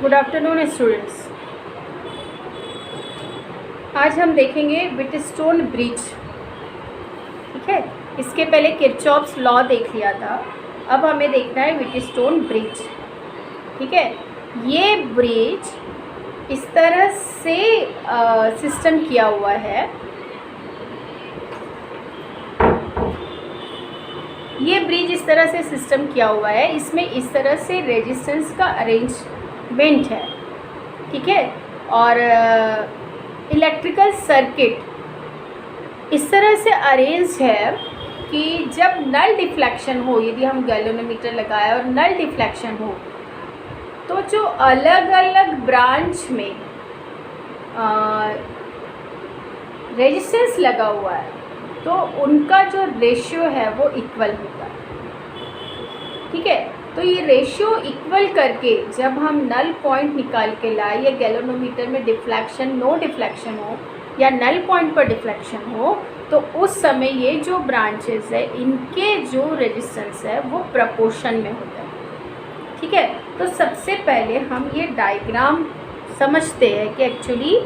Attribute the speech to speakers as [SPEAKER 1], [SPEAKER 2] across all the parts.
[SPEAKER 1] Good afternoon students. आज हम देखेंगे व्हीटस्टोन ब्रिज। ठीक है, इसके पहले किरचॉफ्स लॉ देख लिया था, अब हमें देखना है व्हीटस्टोन ब्रिज। ठीक है, ये ब्रिज इस तरह से सिस्टम किया हुआ है, ये ब्रिज इस तरह से सिस्टम किया हुआ है, इसमें इस तरह से रेजिस्टेंस का अरेंजमेंट है। ठीक है, और इलेक्ट्रिकल सर्किट इस तरह से अरेंज है कि जब नल डिफ्लेक्शन हो, यदि हम गैल्वेनोमीटर लगाए और नल डिफ्लेक्शन हो, तो जो अलग अलग ब्रांच में रेजिस्टेंस लगा हुआ है तो उनका जो रेशियो है वो इक्वल होगा। ठीक है, तो ये रेशियो इक्वल करके जब हम नल पॉइंट निकाल के लाए या गैल्वेनोमीटर में डिफ्लेक्शन नो डिफ्लेक्शन हो या नल पॉइंट पर डिफ्लेक्शन हो, तो उस समय ये जो ब्रांचेस है इनके जो रेजिस्टेंस है वो प्रपोर्शन में होता है। ठीक है, तो सबसे पहले हम ये डायग्राम समझते हैं कि एक्चुअली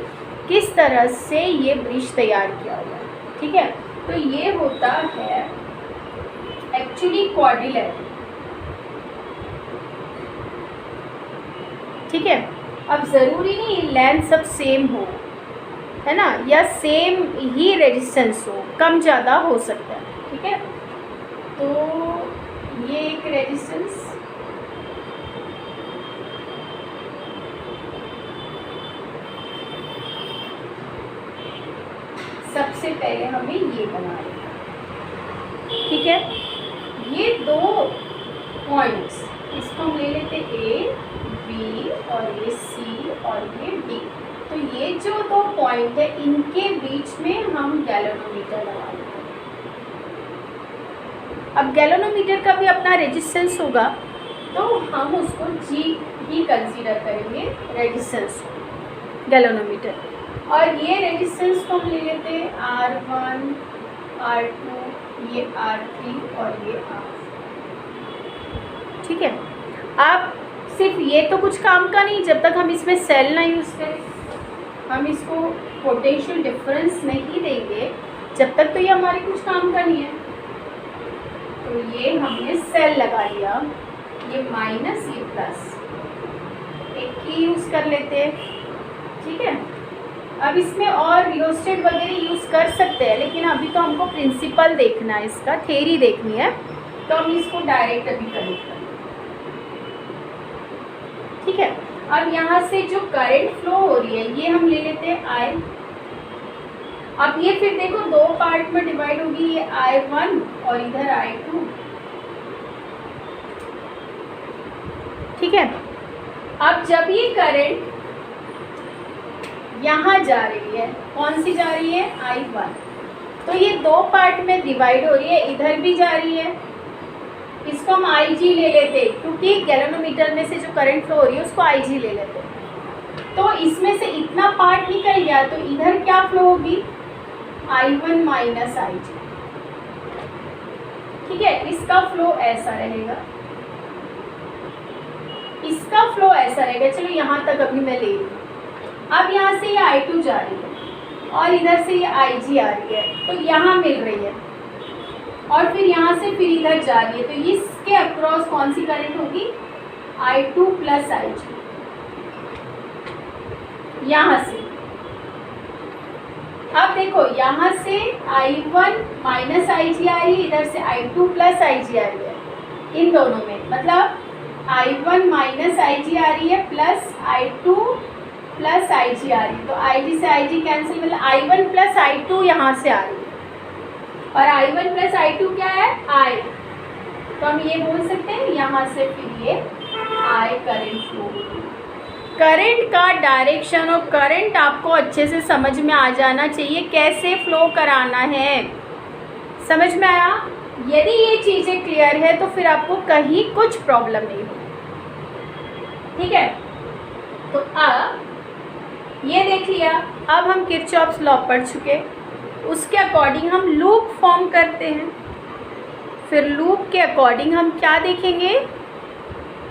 [SPEAKER 1] किस तरह से ये ब्रिज तैयार किया हुआ है। ठीक है, तो ये होता है एक्चुअली क्वाड्रिलेटरल। ठीक है, अब ज़रूरी नहीं लेंथ सब सेम हो, है ना, या सेम ही रेजिस्टेंस हो, कम ज़्यादा हो सकता है। ठीक है, तो ये एक रेजिस्टेंस, सबसे पहले हमें ये बनाना है। ठीक है, ये दो पॉइंट्स, इसको हम ले लेते ए बी और ये सी और ये डी। तो ये जो दो पॉइंट है इनके बीच में हम गैल्वेनोमीटर लगा लेते हैं। अब गैल्वेनोमीटर का भी अपना रेजिस्टेंस होगा, तो हम उसको जी ही कंसीडर करेंगे रेजिस्टेंस गैल्वेनोमीटर। और ये रेजिस्टेंस को हम ले लेते हैं R1, R2, ये R3 और ये R। ठीक है, आप सिर्फ ये तो कुछ काम का नहीं, जब तक हम इसमें सेल ना यूज़ करें, हम इसको पोटेंशियल डिफरेंस नहीं देंगे, जब तक तो ये हमारे कुछ काम का नहीं है। तो ये हमने सेल लगा लिया, ये माइनस ये प्लस, एक की यूज़ कर लेते हैं। ठीक है, अब इसमें और रियोस्टेट वगैरह यूज़ कर सकते हैं, लेकिन अभी तो हमको प्रिंसिपल देखना है, इसका थ्योरी देखनी है, तो हम इसको डायरेक्ट अभी कनेक्ट करेंगे। ठीक है, अब यहाँ से जो करंट फ्लो हो रही है ये हम ले लेते हैं I। अब ये फिर देखो दो पार्ट में डिवाइड होगी, ये I1 और इधर I2। ठीक है, अब जब ये करंट यहाँ जा रही है, कौन सी जा रही है, I1, तो ये दो पार्ट में डिवाइड हो रही है, इधर भी जा रही है, इसको हम IG ले लेते, क्योंकि गैल्वेनोमीटर में से जो करंट फ्लो हो रही है उसको IG ले लेते। तो इसमें से इतना पार्ट निकल गया, तो इधर क्या फ्लो होगी, I1 माइनस IG। ठीक है, इसका फ्लो ऐसा रहेगा, इसका फ्लो ऐसा रहेगा। चलो यहाँ तक अभी मैं ले लूँ। अब यहाँ से ये I2 जा रही है और इधर से ये IG आ रही है, तो यहाँ मिल रही है, और फिर यहाँ से फिर इधर जा रही है, तो इसके अक्रॉस कौन सी करंट होगी, I2 प्लस IG। यहाँ से अब देखो, यहाँ से I1 माइनस IG आ रही है, इधर से I2 प्लस IG आ रही है, इन दोनों में मतलब I1 माइनस IG आ रही है प्लस I2 प्लस IG आ रही है, तो IG से IG कैंसिल, मतलब I1 प्लस I2 यहाँ से आ रही है, और I1 प्लस I2 क्या है, I। तो हम ये बोल सकते हैं यहाँ से फिर ये I करंट फ्लो। करंट का डायरेक्शन और करंट आपको अच्छे से समझ में आ जाना चाहिए, कैसे फ्लो कराना है, समझ में आया। यदि ये चीज़ें क्लियर है तो फिर आपको कहीं कुछ प्रॉब्लम नहीं होगी। ठीक है, तो अब ये देख लिया, अब हम किरचॉफ्स लॉ पढ़ चुके, उसके अकॉर्डिंग हम लूप फॉर्म करते हैं। फिर लूप के अकॉर्डिंग हम क्या देखेंगे,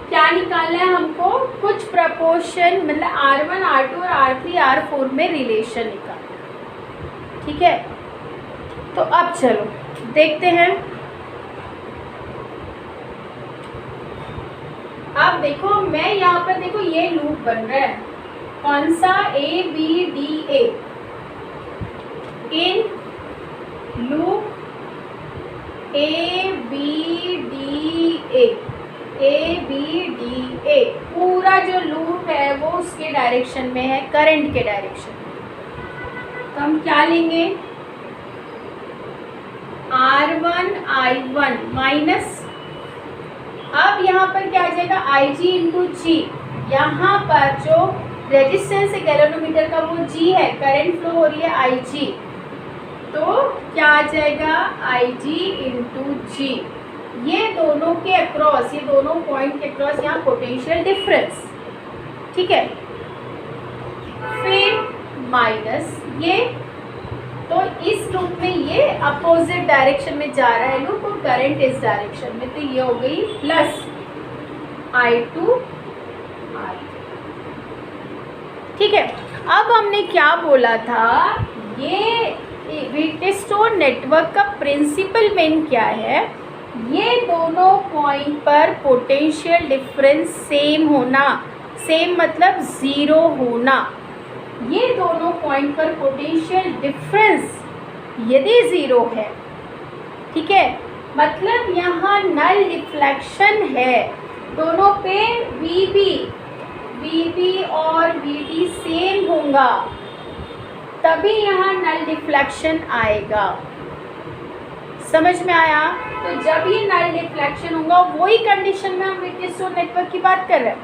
[SPEAKER 1] क्या निकालना है हमको, कुछ प्रपोर्शन मतलब R1 R2 और R3 R4 में रिलेशन निकालना। ठीक है, तो अब चलो देखते हैं। अब देखो मैं यहाँ पर देखो ये लूप बन रहा है, कौन सा, ABDA। इन लूप ABDA पूरा जो लूप है वो उसके डायरेक्शन में है, करंट के डायरेक्शन में। तो हम क्या लेंगे, R1 I1 माइनस, अब यहाँ पर क्या आ जाएगा, IG इंटू जी। यहाँ पर जो रेजिस्टेंस है गैल्वेनोमीटर का वो G है, करंट फ्लो हो रही है IG, तो क्या आ जाएगा IG इंटू जी। ये दोनों के अक्रॉस, ये दोनों पॉइंट के अक्रॉस यहाँ पोटेंशियल डिफरेंस। ठीक है, फिर माइनस ये, तो इस लूप में ये अपोजिट डायरेक्शन में जा रहा है लूप और करंट इस डायरेक्शन में, तो ये हो गई प्लस I2 R। ठीक है, अब हमने क्या बोला था, ये व्हीटस्टोन नेटवर्क का प्रिंसिपल मेन क्या है, ये दोनों पॉइंट पर पोटेंशियल डिफरेंस सेम होना, सेम मतलब ज़ीरो होना। ये दोनों पॉइंट पर पोटेंशियल डिफरेंस यदि ज़ीरो है, ठीक है, मतलब यहाँ नल डिफ्लेक्शन है, दोनों पे VB और VD सेम होगा, तभी यहाँ नल डिफ्लेक्शन आएगा। समझ में आया? तो जब ये नल डिफ्लेक्शन होगा, वही कंडीशन में हम व्हीटस्टोन नेटवर्क की बात कर रहे हैं,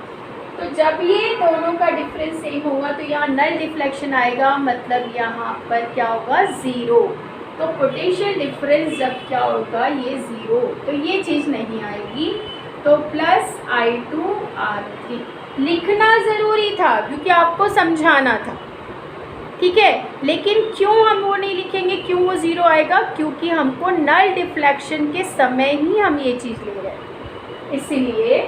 [SPEAKER 1] तो जब ये दोनों का डिफरेंस सेम होगा तो यहाँ नल डिफ्लेक्शन आएगा, मतलब यहाँ पर क्या होगा, ज़ीरो। तो पोटेंशियल डिफरेंस जब क्या होगा, ये ज़ीरो, तो ये चीज़ नहीं आएगी। तो प्लस I2 R3 लिखना ज़रूरी था क्योंकि आपको समझाना था। ठीक है, लेकिन क्यों हम वो नहीं लिखेंगे, क्यों वो ज़ीरो आएगा, क्योंकि हमको नल डिफ्लेक्शन के समय ही हम ये चीज़ ले रहे हैं, इसलिए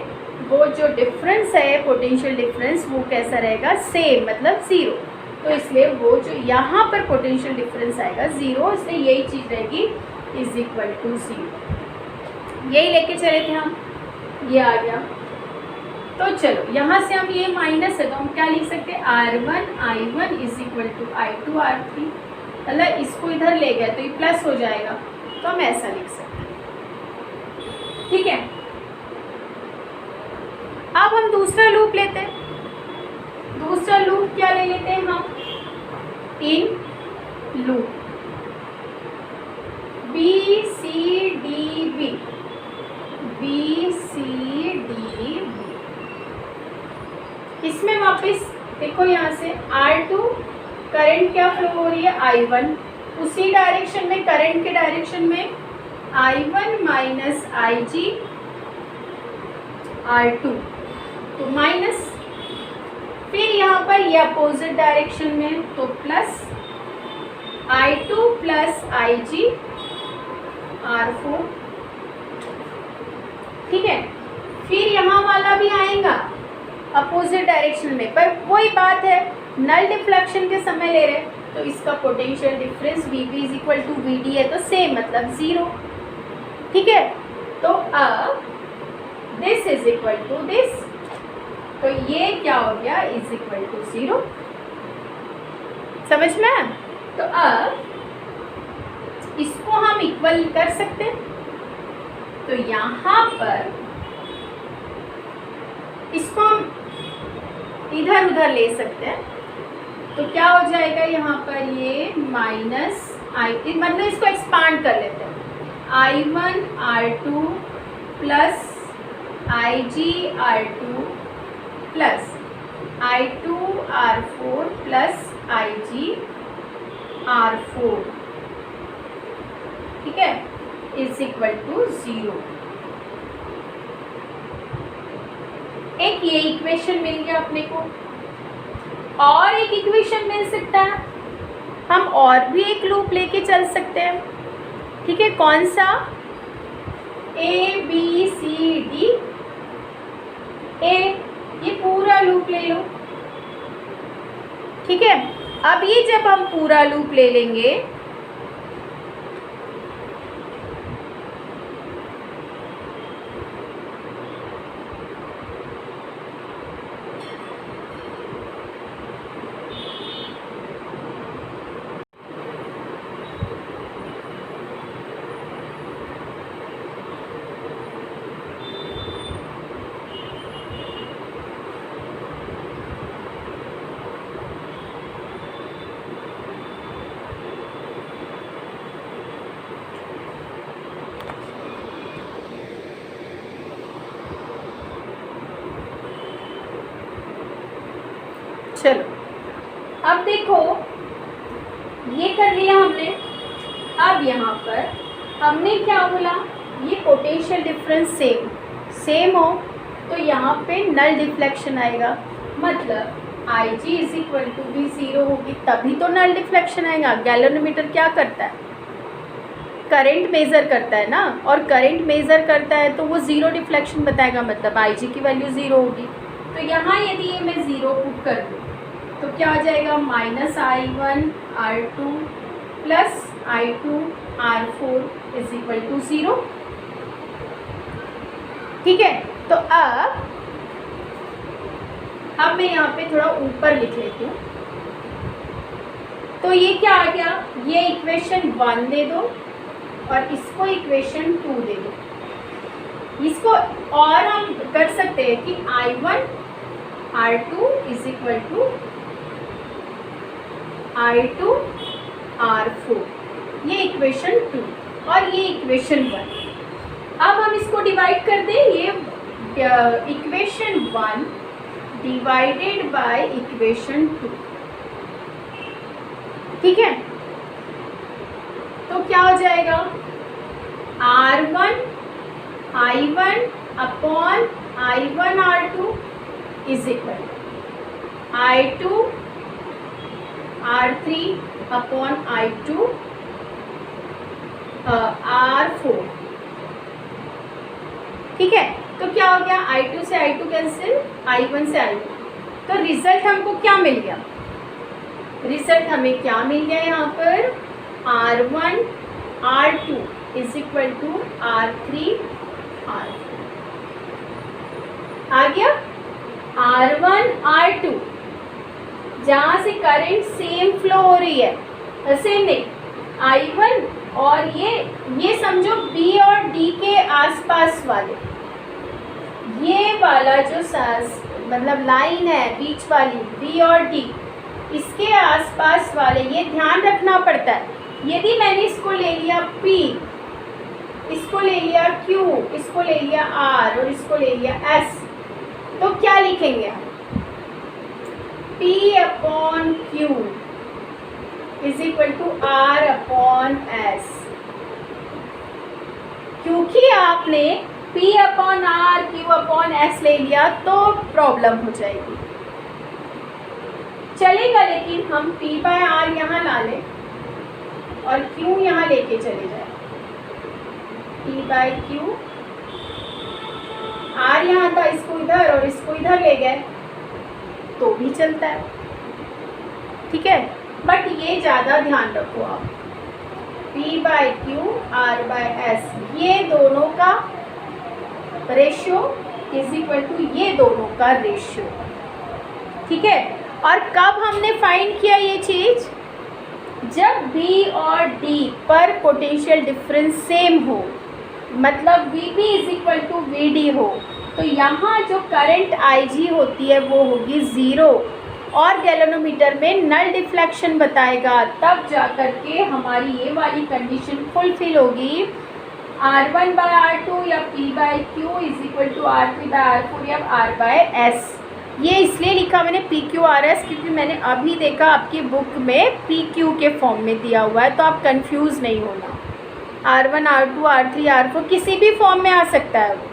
[SPEAKER 1] वो जो डिफरेंस है पोटेंशियल डिफरेंस वो कैसा रहेगा, सेम मतलब ज़ीरो। तो इसलिए वो जो यहाँ पर पोटेंशियल डिफरेंस आएगा ज़ीरो, इसलिए यही चीज़ रहेगी इज इक्वल टू ज़ीरो। यही लेके चले थे हम, ये आ गया। तो चलो यहाँ से हम ये माइनस है तो हम क्या लिख सकते हैं, R1 I1 is equal to I2 R3, मतलब इसको इधर ले गए तो ये प्लस हो जाएगा, तो हम ऐसा लिख सकते हैं। ठीक है, अब हम दूसरा लूप लेते हैं। दूसरा लूप क्या ले लेते हैं हम, इन लूप BCDB, इसमें वापस देखो यहाँ से R2 करंट क्या फ्लो हो रही है, I1, उसी डायरेक्शन में, करंट के डायरेक्शन में I1 माइनस IG R2, तो माइनस, फिर यहाँ पर ये अपोजिट डायरेक्शन में तो plus I2 plus IG R4। ठीक है, फिर यहाँ वाला भी आएगा अपोजिट डायरेक्शन में, पर वही बात है, नल डिफ्लेक्शन के समय ले रहे, तो इसका potential difference VB is equal to VD है, तो सेम मतलब ज़ीरो। ठीक है, तो अब this is equal to this, तो ये क्या हो गया, इज इक्वल टू ज़ीरो। समझ में? तो अब इसको हम इक्वल कर सकते हैं, तो यहाँ पर इसको हम इधर उधर ले सकते हैं, तो क्या हो जाएगा यहाँ पर, ये माइनस I, मतलब इसको एक्सपांड कर लेते हैं, I1 R2 plus IG R2 plus I2 R4 plus IG R4, ठीक है, इज इक्वल टू ज़ीरो। एक ये इक्वेशन मिल गया अपने को, और एक इक्वेशन मिल सकता है, हम और भी एक लूप लेके चल सकते हैं। ठीक है, कौन सा, ABCD से अब हम पूरा लूप ले लेंगे। चलो अब देखो ये कर लिया हमने। अब यहाँ पर हमने क्या बोला, ये पोटेंशियल डिफरेंस सेम हो तो यहाँ पे नल डिफ्लेक्शन आएगा, मतलब Ig इज इक्वल टू भी 0 होगी तभी तो नल डिफ्लेक्शन आएगा। गैल्वेनोमीटर क्या करता है, करंट मेज़र करता है ना, और करंट मेज़र करता है तो वो 0 डिफ्लेक्शन बताएगा, मतलब Ig की वैल्यू 0 होगी। तो यहाँ यदि ये मैं 0 पुट कर दूँ तो क्या हो जाएगा, -I1R2 plus I2R4 is equal to 0। ठीक है, तो अब मैं यहाँ पे थोड़ा ऊपर लिख लेती हूँ। तो ये क्या आ गया, ये इक्वेशन 1 दे दो और इसको इक्वेशन 2 दे दो। इसको और हम कर सकते हैं कि I1R2 is equal to I2R4, ये इक्वेशन 2 और ये इक्वेशन 1। अब हम इसको डिवाइड कर दें, ये इक्वेशन 1 डिवाइडेड बाय इक्वेशन 2। ठीक है, तो क्या हो जाएगा, I1 upon I1R2 is equal I2R3 upon I2R4। ठीक है, तो क्या हो गया, I2 से I2 कैंसिल, I1 से I1। तो रिजल्ट हमको क्या मिल गया, रिजल्ट हमें क्या मिल गया यहाँ पर, R1R2 is equal to R3R4 आ गया। R1R2 जहाँ से करंट सेम फ्लो हो रही है, सेम नहीं, I1 और ये समझो B और D के आसपास वाले, ये वाला जो मतलब लाइन है बीच वाली B और D, इसके आसपास वाले, ये ध्यान रखना पड़ता है। यदि मैंने इसको ले लिया P, इसको ले लिया Q, इसको ले लिया R और इसको ले लिया S, तो क्या लिखेंगे हम, P upon Q is equal to R upon S। क्योंकि आपने P upon R, Q upon S ले लिया तो प्रॉब्लम हो जाएगी। चलेगा, लेकिन हम P बाय R यहाँ ला लें और Q यहाँ लेके चले जाए, P बाय Q, R यहाँ था, इसको इधर और इसको इधर ले गए तो भी चलता है। ठीक है, बट ये ज़्यादा ध्यान रखो आप, P by Q R by S, ये दोनों का रेशियो इज इक्वल टू ये दोनों का रेशियो। ठीक है, और कब हमने फाइंड किया ये चीज़, जब B और D पर पोटेंशियल डिफरेंस सेम हो, मतलब VB is equal to VD हो, तो यहाँ जो करंट IG होती है वो होगी 0 और गैल्वेनोमीटर में नल डिफ्लेक्शन बताएगा, तब जा कर के हमारी ये वाली कंडीशन फुलफिल होगी। R1 बाय R2 या P by Q is equal to R3 by R4 या R बाय S। ये इसलिए लिखा मैंने PQRS क्योंकि मैंने अभी देखा आपकी बुक में PQ के फॉर्म में दिया हुआ है, तो आप कंफ्यूज नहीं होना। R1 R2 R3 R4 किसी भी फॉर्म में आ सकता है वो,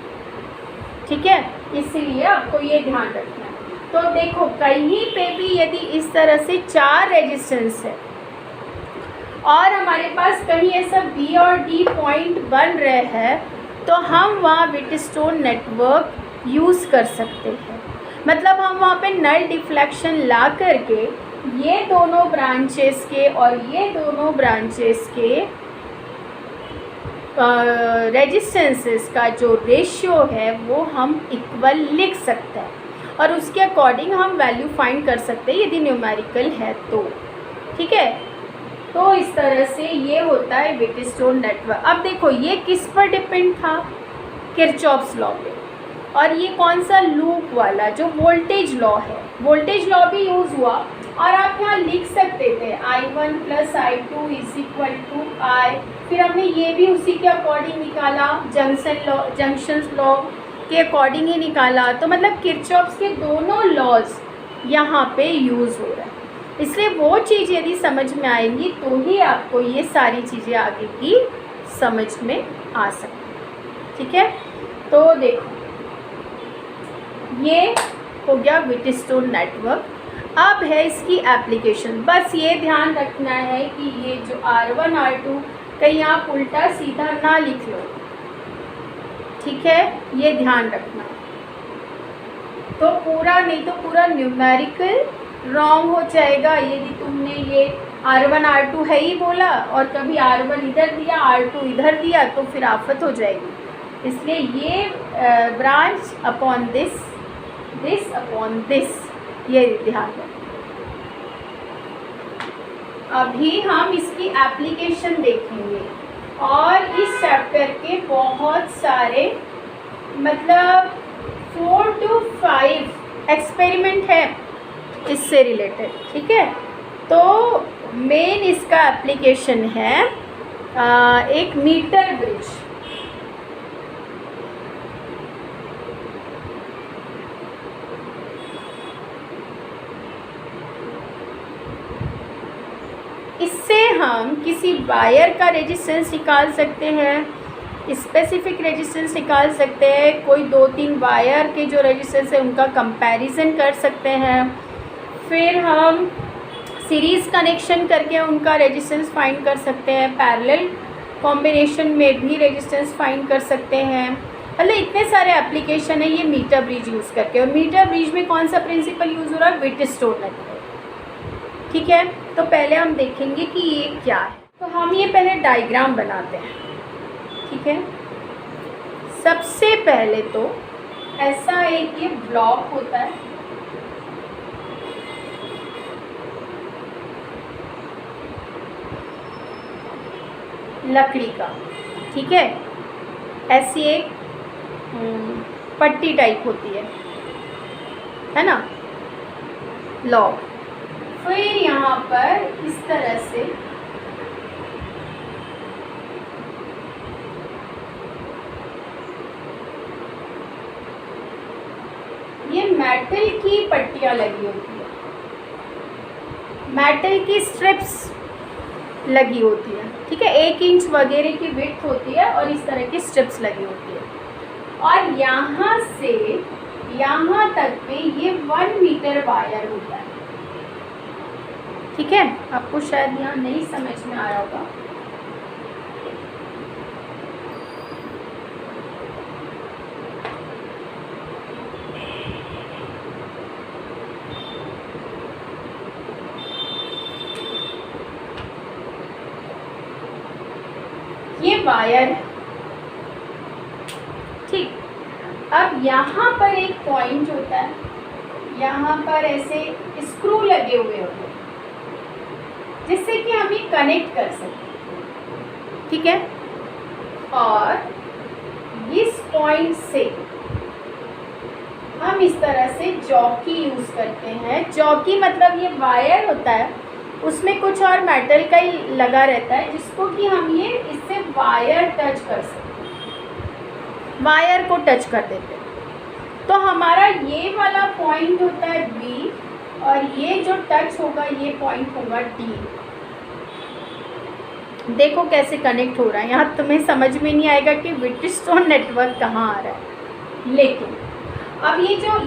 [SPEAKER 1] ठीक है, इसलिए आपको ये ध्यान रखना है। तो देखो कहीं पे भी यदि इस तरह से 4 रेजिस्टेंस है और हमारे पास कहीं ऐसा B और D पॉइंट बन रहे हैं तो हम वहाँ व्हिटस्टोन नेटवर्क यूज़ कर सकते हैं। मतलब हम वहाँ पे नल डिफ्लेक्शन ला करके ये दोनों ब्रांचेस के और ये दोनों ब्रांचेस के रेजिस्टेंसेस का जो रेशियो है वो हम इक्वल लिख सकते हैं और उसके अकॉर्डिंग हम वैल्यू फाइंड कर सकते हैं यदि न्यूमेरिकल है तो। ठीक है, तो इस तरह से ये होता है व्हीटस्टोन नेटवर्क। अब देखो ये किस पर डिपेंड था, किरचॉफ्स लॉ पे, और ये कौन सा लूप वाला जो वोल्टेज लॉ है, वोल्टेज लॉ भी यूज़ हुआ और आप यहाँ लिख सकते थे I1 + I2 = I, फिर हमने ये भी उसी के अकॉर्डिंग निकाला, जंक्शन लॉ के अकॉर्डिंग ही निकाला। तो मतलब किरचॉफ्स के दोनों लॉज यहाँ पे यूज़ हो रहा है, इसलिए वो चीज़ यदि समझ में आएंगी तो ही आपको ये सारी चीज़ें आगे की समझ में आ सकती। ठीक है, तो देखो ये हो गया व्हीटस्टोन नेटवर्क। अब है इसकी एप्लीकेशन। बस ये ध्यान रखना है कि ये जो R1 R2 कहीं आप उल्टा सीधा ना लिख लो, ठीक है, ये ध्यान रखना। तो पूरा नहीं तो पूरा न्यूमेरिकल रॉन्ग हो जाएगा यदि तुमने ये R1 R2 है ही बोला और कभी R1 इधर दिया R2 इधर दिया तो फिर आफत हो जाएगी। इसलिए ये branch upon this upon this, ये ध्यान रखें। अभी हम इसकी एप्लीकेशन देखेंगे और इस चैप्टर के बहुत सारे मतलब 4 to 5 एक्सपेरिमेंट है इससे रिलेटेड। ठीक है, तो मेन इसका एप्लीकेशन है एक मीटर ब्रिज। इससे हम किसी वायर का रेजिस्टेंस निकाल सकते हैं, स्पेसिफिक रेजिस्टेंस निकाल सकते हैं, कोई 2-3 वायर के जो रेजिस्टेंस है उनका कंपैरिजन कर सकते हैं, फिर हम सीरीज़ कनेक्शन करके उनका रेजिस्टेंस फाइंड कर सकते हैं, पैरेलल कॉम्बिनेशन में भी रेजिस्टेंस फाइंड कर सकते हैं। मतलब इतने सारे एप्लीकेशन है ये मीटर ब्रिज यूज़ करके। और मीटर ब्रिज में कौन सा प्रिंसिपल यूज़ हो रहा है, व्हीटस्टोन नेटवर्क। ठीक है, तो पहले हम देखेंगे कि ये क्या है। तो हम ये पहले डायग्राम बनाते हैं। ठीक है, सबसे पहले तो ऐसा एक ये ब्लॉक होता है, लकड़ी का। ठीक है, ऐसी एक पट्टी टाइप होती है ना, लॉग। फिर यहाँ पर इस तरह से ये मेटल की पट्टियाँ लगी होती है, मेटल की स्ट्रिप्स लगी होती है। ठीक है, 1 इंच वगैरह की विड्थ होती है और इस तरह की स्ट्रिप्स लगी होती है। और यहाँ से यहाँ तक पे ये 1 मीटर वायर होता है। ठीक है, आपको शायद यहाँ नहीं समझ में आया होगा। ये वायर है। ठीक, अब यहाँ पर एक पॉइंट होता है, यहाँ पर ऐसे स्क्रू लगे हुए होते हैं जिससे कि हम ये कनेक्ट कर सकें। ठीक है, और इस पॉइंट से हम इस तरह से जॉकी यूज़ करते हैं। जॉकी मतलब ये वायर होता है, उसमें कुछ और मेटल का ही लगा रहता है जिसको कि हम ये इससे वायर टच कर सकते हैं, वायर को टच कर देते हैं। तो हमारा ये वाला पॉइंट होता है B और ये जो टच होगा ये पॉइंट होगा D। देखो कैसे कनेक्ट हो रहा है। यहाँ तुम्हें समझ में नहीं आएगा कि व्हीटस्टोन नेटवर्क कहाँ आ रहा है, लेकिन अब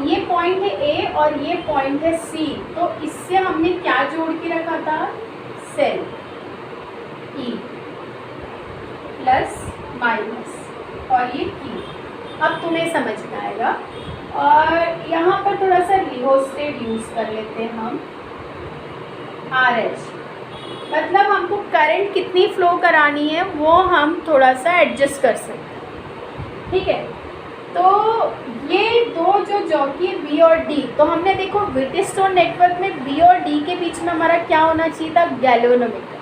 [SPEAKER 1] ये पॉइंट है A और ये पॉइंट है C, तो इससे हमने क्या जोड़ के रखा था, सेल E प्लस माइनस और ये Q। अब तुम्हें समझ में आएगा। और यहाँ पर थोड़ा सा रिहोस्टेट यूज़ कर लेते हैं हम। R H. मतलब हमको करंट कितनी फ्लो करानी है वो हम थोड़ा सा एडजस्ट कर सकते हैं, ठीक है। तो ये दो जो जॉकी है बी और डी, तो हमने देखो व्हीटस्टोन नेटवर्क में बी और डी के बीच में हमारा क्या होना चाहिए था, गैल्वेनोमीटर।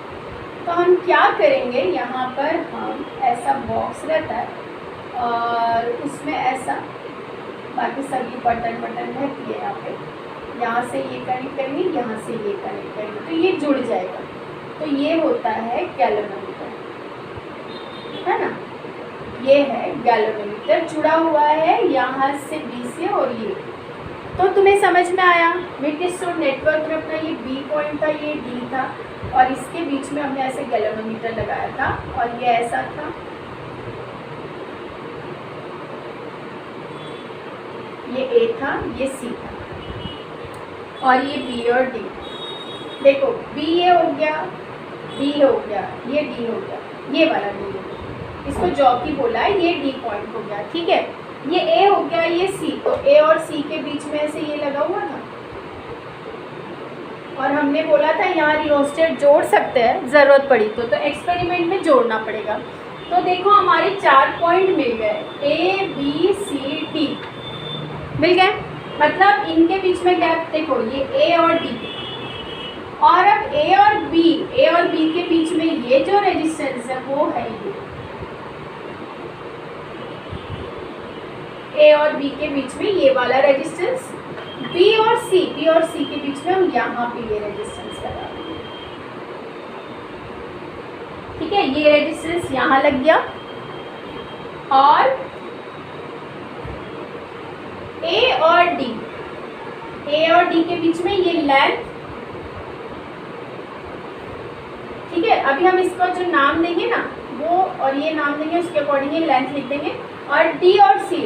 [SPEAKER 1] तो हम क्या करेंगे, यहाँ पर हम ऐसा बॉक्स रहता है और उसमें ऐसा बाकी सभी बटन रहती है यहाँ पे, यहाँ से ये कनेक्ट करेंगे, यहाँ से ये कनेक्ट करेंगे, तो ये जुड़ जाएगा। तो ये होता है गैल्वेनोमीटर, है ना। ये है गैल्वेनोमीटर, जुड़ा हुआ है यहाँ से बी से, और ये तो तुम्हें समझ में आया। व्हीटस्टोन नेटवर्क में अपना ये बी पॉइंट था, ये डी था, और इसके बीच में हमने ऐसे गैल्वेनोमीटर लगाया था, और ये ऐसा था, ये ए था, ये सी था, और ये बी और डी। देखो बी ये हो गया, डी हो गया, ये डी हो गया, ये वाला डी हो गया, इसको जॉकी बोला है, ये डी पॉइंट हो गया, ठीक है। ये ए हो गया, ये सी, तो ए और सी के बीच में ऐसे ये लगा हुआ था, और हमने बोला था यहाँ रियोस्टेट जोड़ सकते हैं ज़रूरत पड़ी तो एक्सपेरिमेंट में जोड़ना पड़ेगा। तो देखो हमारे 4 पॉइंट मिल गए, ए बी सी डी मिल गए, मतलब इनके बीच में गैप देखो, ये ए और डी, और अब ए और बी के बीच में ये जो रेजिस्टेंस है वो है ये ए और बी के बीच में ये वाला रेजिस्टेंस, बी और सी के बीच में हम यहाँ पे ये रेजिस्टेंस लगा देंगे, ठीक है। ये रेजिस्टेंस यहाँ लग गया, और ए और डी के बीच में ये लेंथ, ठीक है। अभी हम इसका जो नाम देंगे ना वो, और ये नाम देंगे, उसके अकॉर्डिंग ये लेंथ लिख देंगे, और डी और सी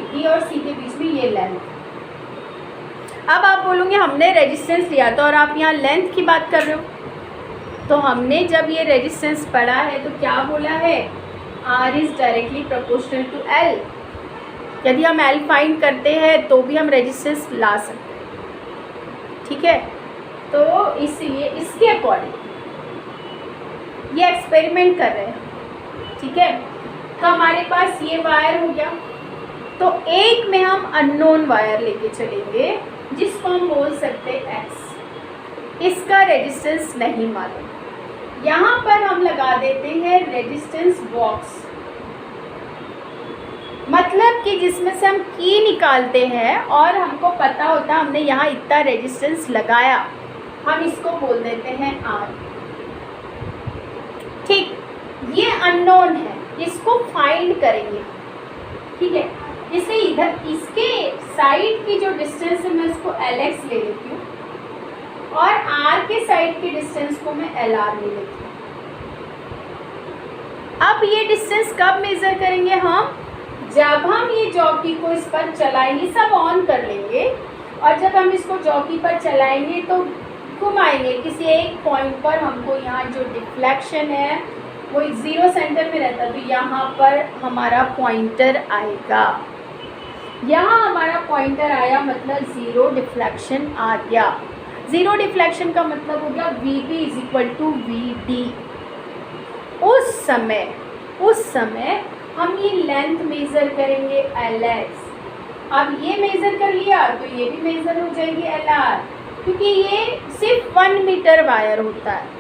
[SPEAKER 1] के बीच में ये लेंथ। अब आप बोलोगे हमने रेजिस्टेंस लिया था और आप यहाँ लेंथ की बात कर रहे हो, तो हमने जब ये रेजिस्टेंस पढ़ा है तो क्या बोला है, R is directly proportional to L. यदि हम एल फाइंड करते हैं तो भी हम रेजिस्टेंस ला सकते हैं, ठीक है। तो इसलिए इसके अकॉर्डिंग ये एक्सपेरिमेंट कर रहे हैं, ठीक है। तो हमारे पास ये वायर हो गया, तो एक में हम अननोन वायर लेके चलेंगे जिसको हम बोल सकते हैं एक्स, इसका रेजिस्टेंस नहीं मालूम। यहाँ पर हम लगा देते हैं रेजिस्टेंस बॉक्स, मतलब कि जिसमें से हम की निकालते हैं और हमको पता होता है हमने यहाँ इतना रेजिस्टेंस लगाया, हम इसको बोल देते हैं आर, ठीक। ये अननोन है, इसको फाइंड करेंगे, ठीक है। इसे इधर इसके साइड की जो डिस्टेंस है मैं इसको एल एक्स ले लेती हूँ, और आर के साइड की डिस्टेंस को मैं एल आर ले लेती हूँ। अब ये डिस्टेंस कब मेज़र करेंगे हम, जब हम ये जॉकी को इस पर चलाएंगे, सब ऑन कर लेंगे, और जब हम इसको जॉकी पर चलाएंगे तो घुमाएंगे किसी एक पॉइंट पर, हमको यहाँ जो डिफ्लेक्शन है वो 0 सेंटर में रहता है, तो यहाँ पर हमारा पॉइंटर आएगा, यहाँ हमारा पॉइंटर आया, मतलब 0 डिफ्लेक्शन आ गया। 0 डिफ्लेक्शन का मतलब हो गया VB = VD। उस समय हम ये लेंथ मेज़र करेंगे LX। अब ये मेज़र कर लिया तो ये भी मेज़र हो जाएगी LR, क्योंकि ये सिर्फ 1 मीटर वायर होता है,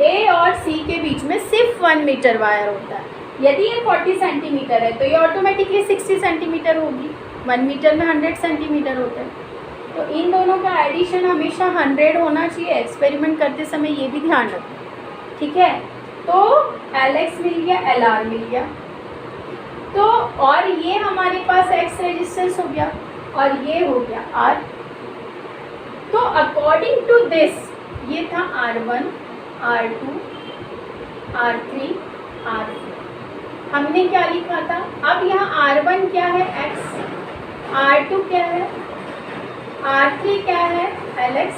[SPEAKER 1] A और C के बीच में सिर्फ 1 मीटर वायर होता है। यदि ये 40 सेंटीमीटर है तो ये ऑटोमेटिकली 60 सेंटीमीटर होगी, 1 मीटर में 100 सेंटीमीटर होता है, तो इन दोनों का एडिशन हमेशा 100 होना चाहिए। एक्सपेरिमेंट करते समय ये भी ध्यान रखो, ठीक है। तो LX मिल गया, LR मिल गया, तो और ये हमारे पास X रेजिस्टेंस हो गया, और ये हो गया R। तो अकॉर्डिंग टू दिस ये था R1, R2, R3, R4। हमने क्या लिखा था, अब यहाँ R1 क्या है X, R2 क्या है, R3 क्या है LX,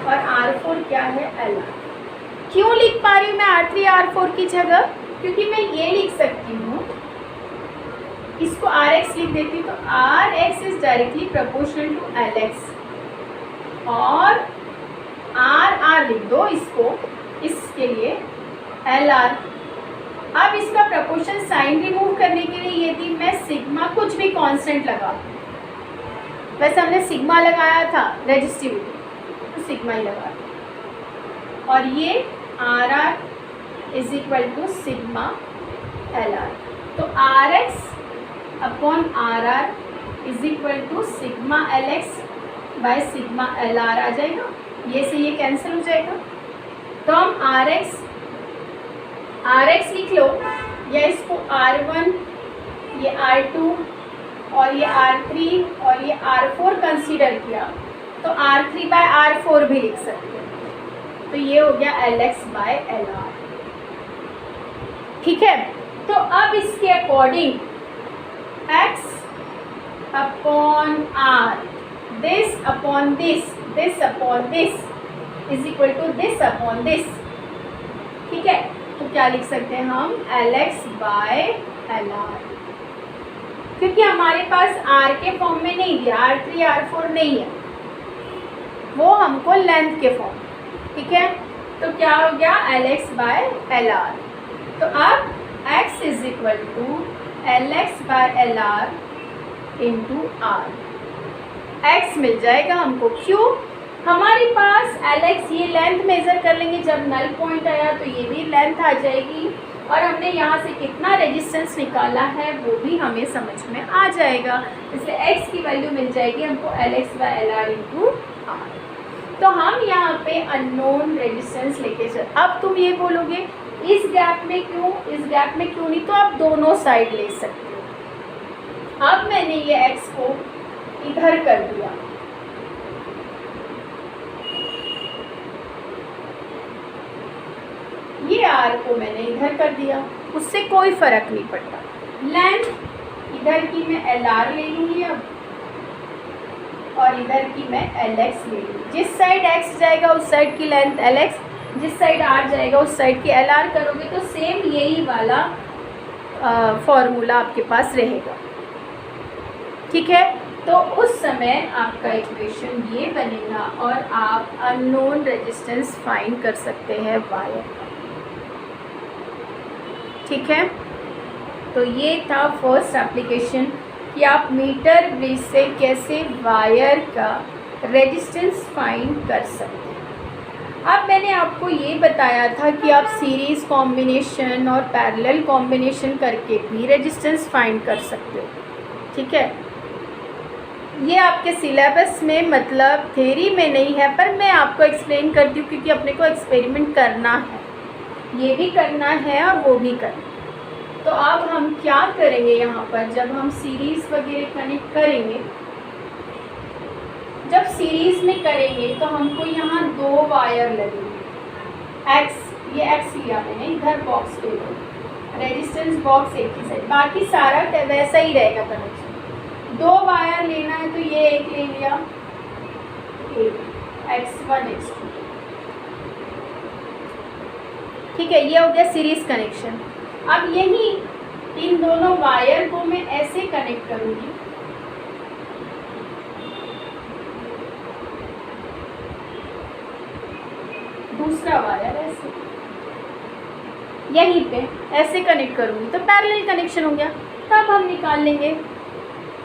[SPEAKER 1] और R4 क्या है LR। क्यों लिख पा रही हूँ मैं R3 R4 की जगह, क्योंकि मैं ये लिख सकती हूँ, इसको RX लिख देती हूँ, तो RX is directly proportional to LX, और आर लिख दो इसको, इसके लिए एल आर। अब इसका प्रपोर्शन साइन रिमूव करने के लिए यदि मैं सिग्मा कुछ भी कांस्टेंट लगा, वैसे हमने सिग्मा लगाया था रेजिस्टिविटी, तो सिग्मा ही लगा, और ये R R is equal to sigma L R. तो R X upon R R is equal to sigma L X by sigma L R आ जाएगा। ये से ये कैंसिल हो जाएगा, तो हम आर एक्स लिख लो, या इसको R1, ये R2 और ये R3 और ये R4 कंसीडर किया, तो R3 बाय R4 भी लिख सकते हैं। तो ये हो गया LX बाय LR। ठीक है, तो अब इसके according X upon R, this upon this, this upon this is equal to this upon this. ठीक है, तो क्या लिख सकते हैं हम LX बाय LR, क्योंकि हमारे पास R के फॉर्म में नहीं दिया, R3 R4 नहीं है, वो हमको लेंथ के फॉर्म। ठीक है, तो क्या हो गया LX बाय LR। तो अब X is equal to LX by LR into R। X मिल जाएगा हमको, क्यों? हमारे पास LX, ये लेंथ मेज़र कर लेंगे, जब नल पॉइंट आया तो ये भी लेंथ आ जाएगी, और हमने यहाँ से कितना रेजिस्टेंस निकाला है वो भी हमें समझ में आ जाएगा। इसलिए X की वैल्यू मिल जाएगी हमको LX by LR into R। तो हम यहाँ पे अननोन रेजिस्टेंस लेके चल। अब तुम ये बोलोगे इस गैप में क्यों, इस गैप में क्यों नहीं, तो आप दोनों साइड ले सकते हो। अब मैंने ये X को इधर कर दिया, ये R को मैंने इधर कर दिया, उससे कोई फर्क नहीं पड़ता। लेंथ इधर की मैं LR ले लूँगी अब, और इधर की मैं LX ले लूँगी। जिस साइड X जाएगा उस साइड की लेंथ LX, जिस साइड R जाएगा उस साइड की LR करोगे तो सेम यही वाला फॉर्मूला आपके पास रहेगा। ठीक है, तो उस समय आपका इक्वेशन ये बनेगा और आप अननोन रेजिस्टेंस फाइंड कर सकते हैं वायर का। ठीक है, तो ये था फर्स्ट एप्लीकेशन कि आप मीटर ब्रिज से कैसे वायर का रेजिस्टेंस फाइंड कर सकते हैं। अब मैंने आपको ये बताया था कि आप सीरीज़ कॉम्बिनेशन और पैरेलल कॉम्बिनेशन करके भी रेजिस्टेंस फाइंड कर सकते हो। ठीक है, ये आपके सिलेबस में मतलब थ्योरी में नहीं है, पर मैं आपको एक्सप्लेन करती हूँ क्योंकि अपने को एक्सपेरिमेंट करना है, ये भी करना है और वो भी करना है। तो अब हम क्या करेंगे, यहाँ पर जब हम सीरीज़ वगैरह कनेक्ट करेंगे, जब सीरीज़ में करेंगे तो हमको यहाँ दो वायर लगेंगे। ये एक्स लिया मैंने, इधर बॉक्स पे लो, रेजिस्टेंस बॉक्स एक ही साइड, बाकी सारा वैसा ही रहेगा कनेक्शन। दो वायर लेना है तो ये एक ले लिया, X1 X2। ठीक है, ये हो गया सीरीज कनेक्शन। अब यही इन दोनों वायर को मैं ऐसे कनेक्ट करूंगी, दूसरा वायर ऐसे यहीं पे ऐसे कनेक्ट करूंगी, तो पैरेलल कनेक्शन हो गया। तब हम निकाल लेंगे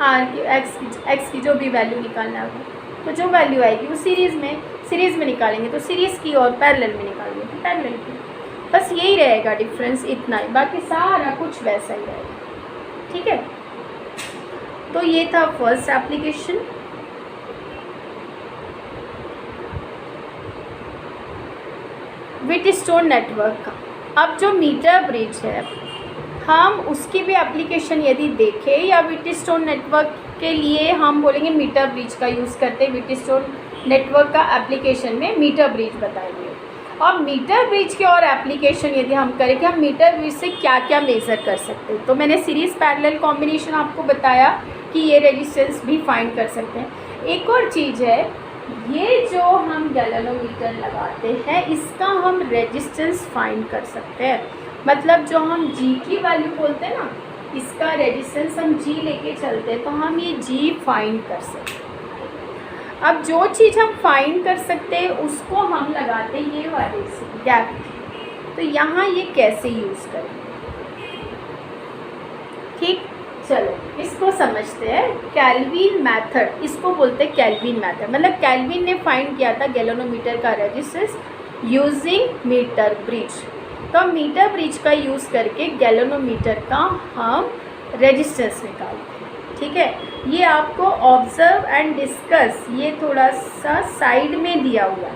[SPEAKER 1] आर की एक्स की जो भी वैल्यू निकालना है, तो जो वैल्यू आएगी वो सीरीज़ में निकालेंगे, तो सीरीज़ की और पैरेलल में निकालेंगे तो पैरेलल की। बस यही रहेगा डिफरेंस, इतना ही, बाकी सारा कुछ वैसा ही रहेगा। ठीक है, तो ये था फर्स्ट एप्लीकेशन। व्हीटस्टोन नेटवर्क का। अब जो मीटर ब्रिज है, हम उसकी भी एप्लीकेशन यदि देखें, या व्हीटस्टोन नेटवर्क के लिए हम बोलेंगे मीटर ब्रिज का यूज़ करते हैं, व्हीटस्टोन नेटवर्क का एप्लीकेशन में मीटर ब्रिज बताएंगे। और मीटर ब्रिज की और एप्लीकेशन यदि हम करें कि हम मीटर ब्रिज से क्या क्या मेज़र कर सकते हैं, तो मैंने सीरीज़ पैरेलल कॉम्बिनेशन आपको बताया कि ये रेजिस्टेंस भी फाइंड कर सकते हैं। एक और चीज़ है, ये जो हम गैल्वेनोमीटर लगाते हैं इसका हम रेजिस्टेंस फाइंड कर सकते हैं। मतलब जो हम G की वैल्यू बोलते हैं ना, इसका रेजिस्टेंस हम G लेके चलते हैं, तो हम ये G फाइंड कर सकते हैं। अब जो चीज़ हम फाइंड कर सकते हैं उसको हम लगाते हैं ये वाले से गैप। तो यहाँ ये कैसे यूज़ करें, ठीक। चलो इसको समझते हैं। कैल्विन मेथड, इसको बोलते हैं कैल्विन मेथड। मतलब कैल्विन ने फाइंड किया था गैल्वेनोमीटर का रेजिस्टेंस यूजिंग मीटर ब्रिज। तो हम मीटर ब्रिज का यूज़ करके गैल्वेनोमीटर का हम रेजिस्टेंस निकालते हैं, ठीक है। ये आपको ऑब्जर्व एंड डिस्कस ये थोड़ा सा साइड में दिया हुआ है,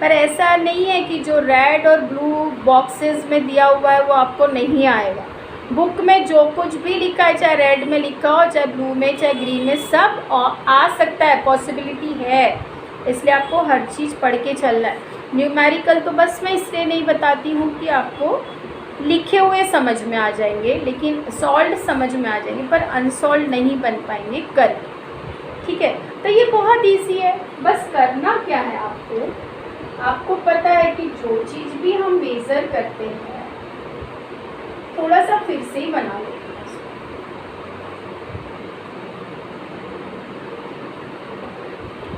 [SPEAKER 1] पर ऐसा नहीं है कि जो रेड और ब्लू बॉक्सेस में दिया हुआ है वो आपको नहीं आएगा। बुक में जो कुछ भी लिखा है, चाहे रेड में लिखा हो, चाहे ब्लू में, चाहे ग्रीन में, सब आ सकता है, पॉसिबिलिटी है। इसलिए आपको हर चीज़ पढ़ के चलना है। न्यूमेरिकल तो बस मैं इसलिए नहीं बताती हूँ कि आपको लिखे हुए समझ में आ जाएंगे, लेकिन सॉल्व समझ में आ जाएंगे, पर अनसॉल्व नहीं बन पाएंगे करके, ठीक है। तो ये बहुत ईजी है, बस करना क्या है आपको पता है कि जो चीज़ भी हम मेज़र करते हैं, थोड़ा सा फिर से ही बना लेते हैं,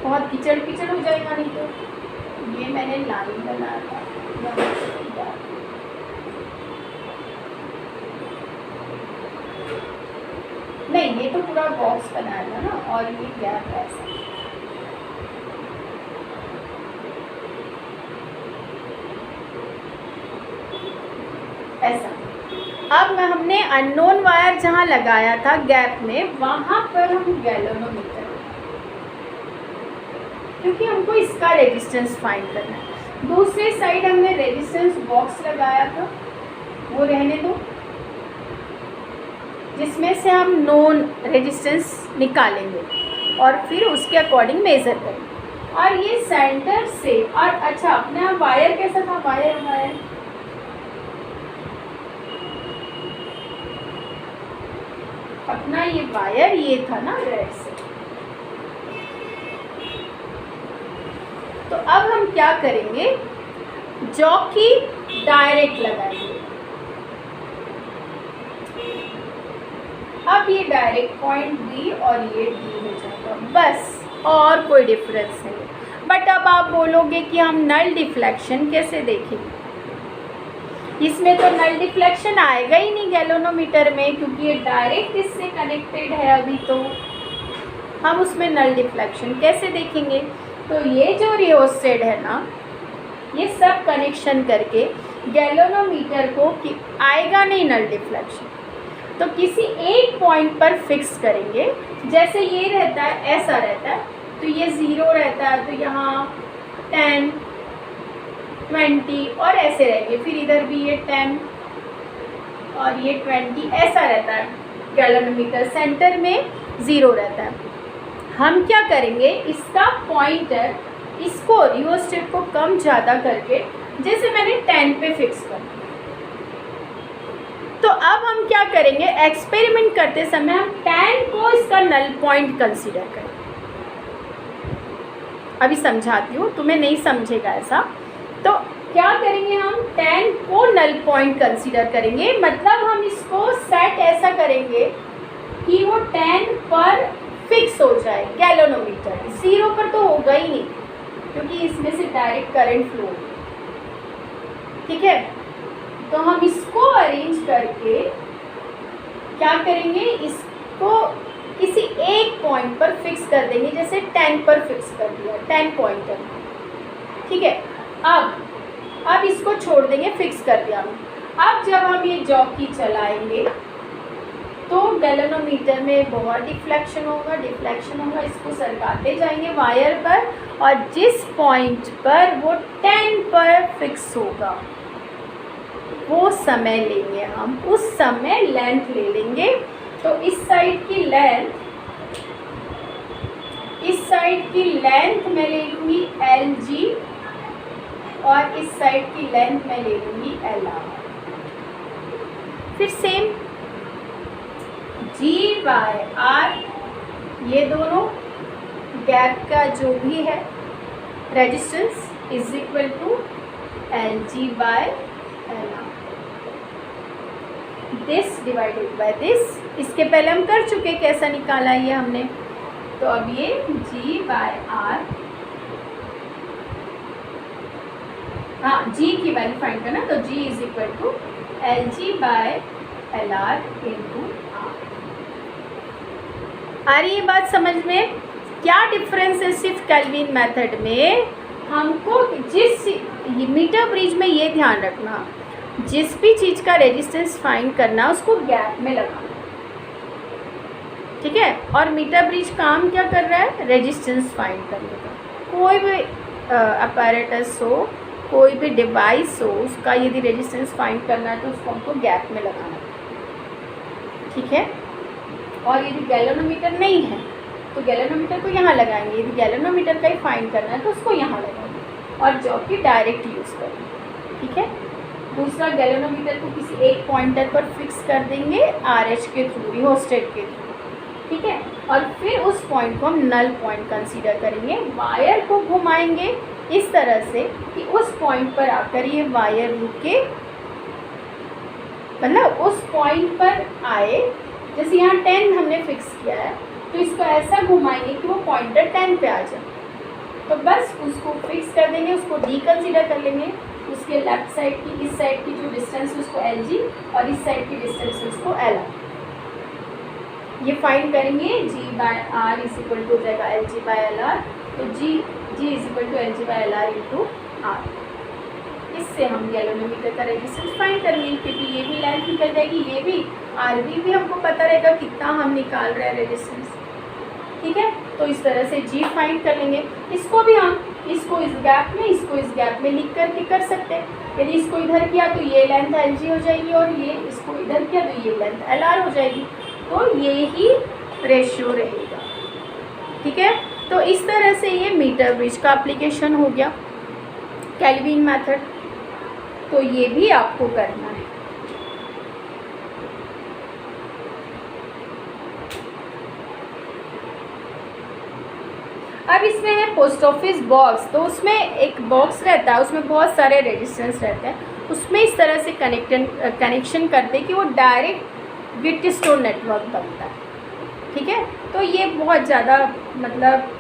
[SPEAKER 1] बहुत कीचड़ कीचड़ हो जाएगा नहीं तो। ये मैंने लाइन बनाया था, नहीं ये तो पूरा बॉक्स बनाया था ना, और ये गैप ऐसा। अब हमने अननोन वायर जहाँ लगाया था गैप में, वहाँ पर हम गैल्वेनोमीटर, क्योंकि हमको इसका रेजिस्टेंस फाइंड करना है। दूसरे साइड हमने रेजिस्टेंस बॉक्स लगाया था, वो रहने दो, जिसमें से हम नोन रेजिस्टेंस निकालेंगे और फिर उसके अकॉर्डिंग मेज़र करेंगे। और ये सेंटर से, और अच्छा अपना वायर कैसा था, वायर अपना ये वायर ये था ना रेड से। तो अब हम क्या करेंगे, जॉकी डायरेक्ट लगाएंगे। अब ये डायरेक्ट पॉइंट बी और ये डी हो जाएगा, बस, और कोई डिफरेंस नहीं। बट अब आप बोलोगे कि हम नल डिफ्लेक्शन कैसे देखेंगे, इसमें तो नल डिफ्लेक्शन आएगा ही नहीं गैल्वेनोमीटर में, क्योंकि ये डायरेक्ट इससे कनेक्टेड है। अभी तो हम उसमें नल डिफ्लेक्शन कैसे देखेंगे। तो ये जो रियोस्टेट है ना, ये सब कनेक्शन करके गैल्वेनोमीटर को आएगा नहीं नल डिफ्लेक्शन, तो किसी एक पॉइंट पर फिक्स करेंगे। जैसे ये रहता है, ऐसा रहता है, तो ये 0 रहता है, तो यहाँ 10, 20 और ऐसे रहेंगे। फिर इधर भी ये 10 और ये 20 ऐसा रहता है गैल्वेनोमीटर। सेंटर में 0 रहता है। हम क्या करेंगे, इसका पॉइंटर, इसको रियोस्टेट को कम ज़्यादा करके, जैसे मैंने 10 पे फिक्स कर दिया। तो अब हम क्या करेंगे, एक्सपेरिमेंट करते समय हम 10 को इसका नल पॉइंट कंसीडर करें। अभी समझाती हूँ, तुम्हें नहीं समझेगा ऐसा। तो क्या करेंगे, हम 10 को नल पॉइंट कंसीडर करेंगे। मतलब हम इसको सेट ऐसा करेंगे कि वो 10 पर फिक्स हो जाए गैल्वेनोमीटर। 0 पर तो होगा ही नहीं, क्योंकि इसमें से डायरेक्ट करंट फ्लो, ठीक है। तो हम इसको अरेंज करके क्या करेंगे, इसको किसी एक पॉइंट पर फिक्स कर देंगे। जैसे 10 पर फिक्स कर दिया, 10 पॉइंटर, ठीक है। अब इसको छोड़ देंगे, फिक्स कर दिया हमने। अब जब हम ये जॉकी चलाएंगे तो गैल्वेनोमीटर में बहुत डिफ्लेक्शन होगा। इसको सरकाते जाएंगे वायर पर, और जिस पॉइंट पर वो 10 पर फिक्स होगा वो समय लेंगे हम, उस समय लेंथ ले लेंगे। तो इस साइड की लेंथ मैं ले लूँगी LG, और इस साइड की लेंथ मैं ले लूँगी LR। फिर सेम G/R, ये दोनों गैप का जो भी है resistance is equal to LG/LR, this divided by this. इसके पहले हम कर चुके, कैसा निकाला ये हमने। तो अब ये G बाय R, हाँ G की वैल्यू फाइंड करना, तो G is equal to LG by LR into R। आ रही है बात समझ में? क्या डिफरेंस है सिर्फ केल्विन मेथड में? हमको जिस मीटर ब्रिज में ये ध्यान रखना, जिस भी चीज़ का रेजिस्टेंस फाइंड करना उसको गैप में लगाना, ठीक है। और मीटर ब्रिज काम क्या कर रहा है? रेजिस्टेंस फाइंड करने का। कोई भी अपैरेटस हो, कोई भी डिवाइस हो, उसका यदि रेजिस्टेंस फाइंड करना है तो उसको हमको गैप में लगाना, ठीक है। और यदि गैल्वेनोमीटर नहीं है तो गैल्वेनोमीटर को यहाँ लगाएंगे, यदि गैल्वेनोमीटर का ही फाइंड करना है तो उसको यहाँ लगाएंगे और जॉब की डायरेक्ट यूज़ करेंगे, ठीक है। दूसरा, गैल्वेनोमीटर को किसी एक पॉइंटर पर फिक्स कर देंगे RH के थ्रू, रिहोस्टेट के थ्रू, ठीक है। और फिर उस पॉइंट को हम नल पॉइंट कंसीडर करेंगे। वायर को घुमाएंगे इस तरह से कि उस पॉइंट पर आकर ये वायर रुके, मतलब उस पॉइंट पर आए। जैसे यहाँ 10 हमने फिक्स किया है तो इसको ऐसा घुमाएंगे कि वो पॉइंटर 10 पे आ जाए, तो बस उसको फिक्स कर देंगे, उसको डी कंसीडर कर लेंगे। उसके लेफ्ट साइड की, इस साइड की जो डिस्टेंस है उसको LG और इस साइड की डिस्टेंस है उसको LR। ये फाइंड करेंगे, G by R is equal to हो जाएगा LG बाय LR, तो G is equal to LG by LR into R। इससे हम गैल्वेनोमीटर का रेजिस्टेंस फाइंड करेंगे, क्योंकि ये भी लेंथ निकल जाएगी, ये भी, RB भी हमको पता रहेगा कितना हम निकाल रहे हैं रेजिस्टेंस, ठीक है। तो इस तरह से G फाइंड कर लेंगे। इसको भी हम इसको इस गैप में, इसको इस गैप में लिख करके कर सकते हैं। यदि इसको इधर किया तो ये लेंथ LG हो जाएगी और ये इसको इधर किया तो ये लेंथ LR हो जाएगी, तो ये ही रेशियो रहेगा, ठीक है। तो इस तरह से ये मीटर ब्रिज का एप्लीकेशन हो गया, केल्विन मेथड। तो ये भी आपको करना है। अब इसमें है पोस्ट ऑफिस बॉक्स, तो उसमें एक बॉक्स रहता है, उसमें बहुत सारे रेजिस्टेंस रहते हैं, उसमें इस तरह से कनेक्शन करते हैं कि वो डायरेक्ट व्हीटस्टोन नेटवर्क बनता है, ठीक है। तो ये बहुत ज़्यादा मतलब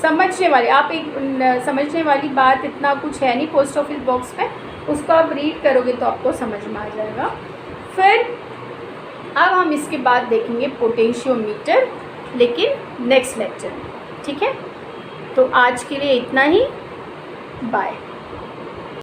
[SPEAKER 1] समझने वाली, आप एक समझने वाली बात इतना कुछ है नहीं पोस्ट ऑफिस बॉक्स में, उसको आप रीड करोगे तो आपको समझ में आ जाएगा। फिर अब हम इसके बाद देखेंगे पोटेंशियोमीटर, लेकिन नेक्स्ट लेक्चर में, ठीक है। तो आज के लिए इतना ही, बाय।